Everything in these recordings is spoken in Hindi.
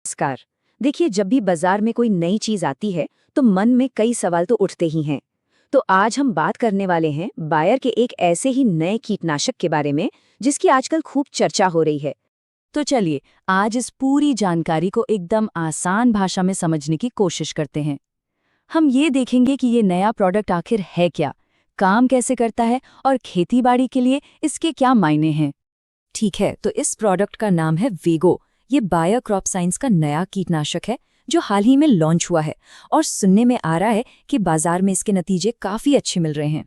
नमस्कार। देखिए, जब भी बाजार में कोई नई चीज आती है तो मन में कई सवाल तो उठते ही हैं। तो आज हम बात करने वाले हैं बायर के एक ऐसे ही नए कीटनाशक के बारे में जिसकी आजकल खूब चर्चा हो रही है। तो चलिए आज इस पूरी जानकारी को एकदम आसान भाषा में समझने की कोशिश करते हैं। हम ये देखेंगे कि ये नया प्रोडक्ट आखिर है क्या, काम कैसे करता है और खेतीबाड़ी के लिए इसके क्या मायने हैं। ठीक है, तो इस प्रोडक्ट का नाम है वीगो। ये बायर क्रॉप साइंस का नया कीटनाशक है जो हाल ही में लॉन्च हुआ है और सुनने में आ रहा है कि बाजार में इसके नतीजे काफी अच्छे मिल रहे हैं।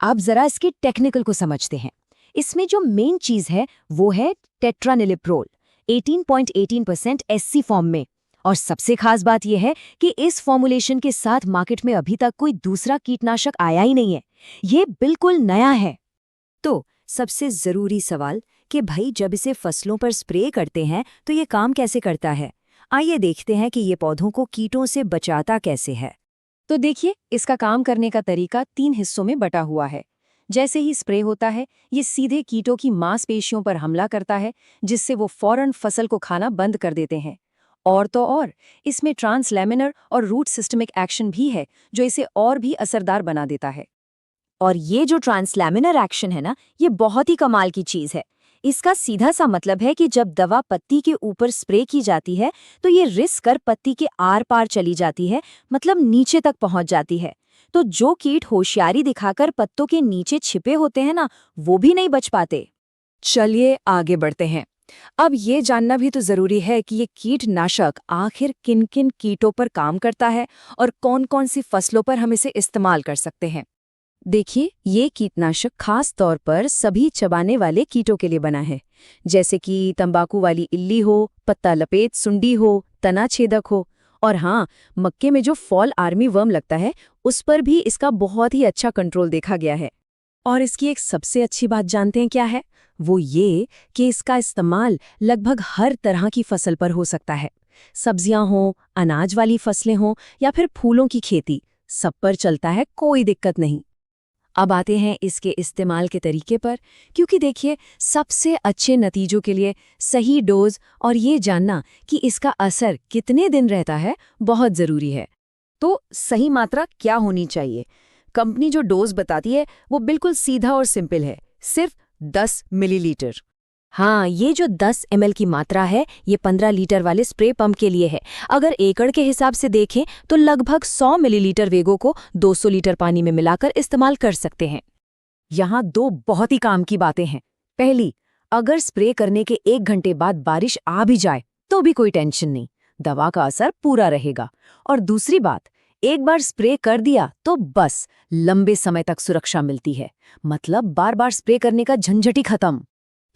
आप जरा इसके टेक्निकल को समझते हैं। इसमें जो मेन चीज है वो है टेट्रानिलिप्रोल 18.18% एससी फॉर्म में। और सबसे खास बात यह है कि इस फॉर्मुलेशन के साथ मार्केट में अभी तक कोई दूसरा कीटनाशक आया ही नहीं है। ये बिल्कुल नया है। तो सबसे जरूरी सवाल कि भाई जब इसे फसलों पर स्प्रे करते हैं तो ये काम कैसे करता है। आइए देखते हैं कि ये पौधों को कीटों से बचाता कैसे है। तो देखिए, इसका काम करने का तरीका 3 हिस्सों में बटा हुआ है। जैसे ही स्प्रे होता है, ये सीधे कीटों की मांसपेशियों पर हमला करता है, जिससे वो फौरन फसल को खाना बंद कर देते हैं। और तो और, इसमें ट्रांसलैमिनर और रूट सिस्टमिक एक्शन भी है, जो इसे और भी असरदार बना देता है। और ये जो ट्रांसलैमिनर एक्शन है ना, ये बहुत ही कमाल की चीज है। इसका सीधा सा मतलब है कि जब दवा पत्ती के ऊपर स्प्रे की जाती है तो ये रिस कर पत्ती के आर पार चली जाती है, मतलब नीचे तक पहुंच जाती है। तो जो कीट होशियारी दिखाकर पत्तों के नीचे छिपे होते हैं ना, वो भी नहीं बच पाते। चलिए आगे बढ़ते हैं। अब ये जानना भी तो जरूरी है कि ये कीटनाशक आखिर किन किन कीटों पर काम करता है और कौन कौन सी फसलों पर हम इसे इस्तेमाल कर सकते हैं। देखिए, ये कीटनाशक खास तौर पर सभी चबाने वाले कीटों के लिए बना है, जैसे कि तंबाकू वाली इल्ली हो, पत्ता लपेट सुंडी हो, तना छेदक हो। और हाँ, मक्के में जो फॉल आर्मी वर्म लगता है, उस पर भी इसका बहुत ही अच्छा कंट्रोल देखा गया है। और इसकी एक सबसे अच्छी बात जानते हैं क्या है? वो ये कि इसका इस्तेमाल लगभग हर तरह की फसल पर हो सकता है। सब्जियां हों, अनाज वाली फसलें हों या फिर फूलों की खेती, सब पर चलता है, कोई दिक्कत नहीं। अब आते हैं इसके इस्तेमाल के तरीके पर, क्योंकि देखिए, सबसे अच्छे नतीजों के लिए सही डोज और ये जानना कि इसका असर कितने दिन रहता है बहुत ज़रूरी है। तो सही मात्रा क्या होनी चाहिए? कंपनी जो डोज बताती है वो बिल्कुल सीधा और सिंपल है, सिर्फ 10 मिलीलीटर। हाँ, ये जो 10 ml की मात्रा है, ये 15 लीटर वाले स्प्रे पंप के लिए है। अगर एकड़ के हिसाब से देखें तो लगभग 100 मिलीलीटर वेगो को 200 लीटर पानी में मिलाकर इस्तेमाल कर सकते हैं। यहाँ 2 बहुत ही काम की बातें हैं। पहली, अगर स्प्रे करने के 1 घंटे बाद बारिश आ भी जाए तो भी कोई टेंशन नहीं, दवा का असर पूरा रहेगा। और दूसरी बात, एक बार स्प्रे कर दिया तो बस लंबे समय तक सुरक्षा मिलती है, मतलब बार बार स्प्रे करने का झंझट ही खत्म।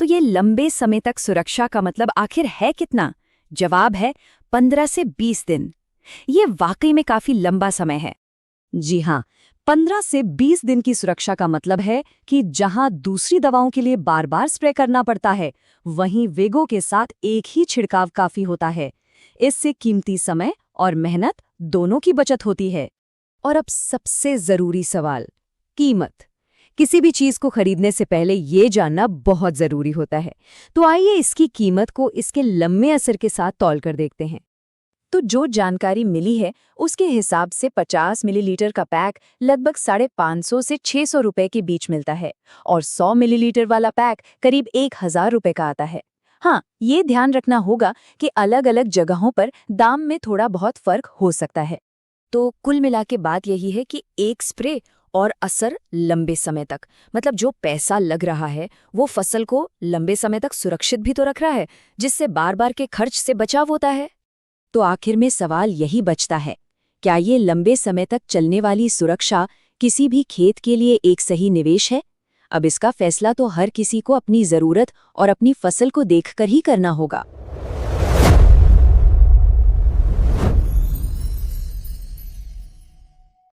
तो ये लंबे समय तक सुरक्षा का मतलब आखिर है कितना? जवाब है 15 से 20 दिन। ये वाकई में काफी लंबा समय है। जी हाँ, 15 से 20 दिन की सुरक्षा का मतलब है कि जहां दूसरी दवाओं के लिए बार बार स्प्रे करना पड़ता है, वहीं वेगो के साथ एक ही छिड़काव काफी होता है। इससे कीमती समय और मेहनत दोनों की बचत होती है। और अब सबसे जरूरी सवाल, कीमत। किसी भी चीज को खरीदने से पहले ये जानना बहुत जरूरी होता है। तो आइए इसकी कीमत को इसके लंबे असर के साथ तौल कर देखते हैं। तो जो जानकारी मिली है उसके हिसाब से 50 मिलीलीटर का पैक लगभग 550 से 600 रुपए के बीच मिलता है और 100 मिलीलीटर वाला पैक करीब 1000 रुपए का आता है। हाँ, ये ध्यान रखना होगा कि अलग अलग जगहों पर दाम में थोड़ा बहुत फर्क हो सकता है। तो कुल मिला के बात यही है कि एक स्प्रे और असर लंबे समय तक, मतलब जो पैसा लग रहा है वो फसल को लंबे समय तक सुरक्षित भी तो रख रहा है, जिससे बार बार के खर्च से बचाव होता है। तो आखिर में सवाल यही बचता है, क्या ये लंबे समय तक चलने वाली सुरक्षा किसी भी खेत के लिए एक सही निवेश है? अब इसका फैसला तो हर किसी को अपनी जरूरत और अपनी फसल को देखकर ही करना होगा।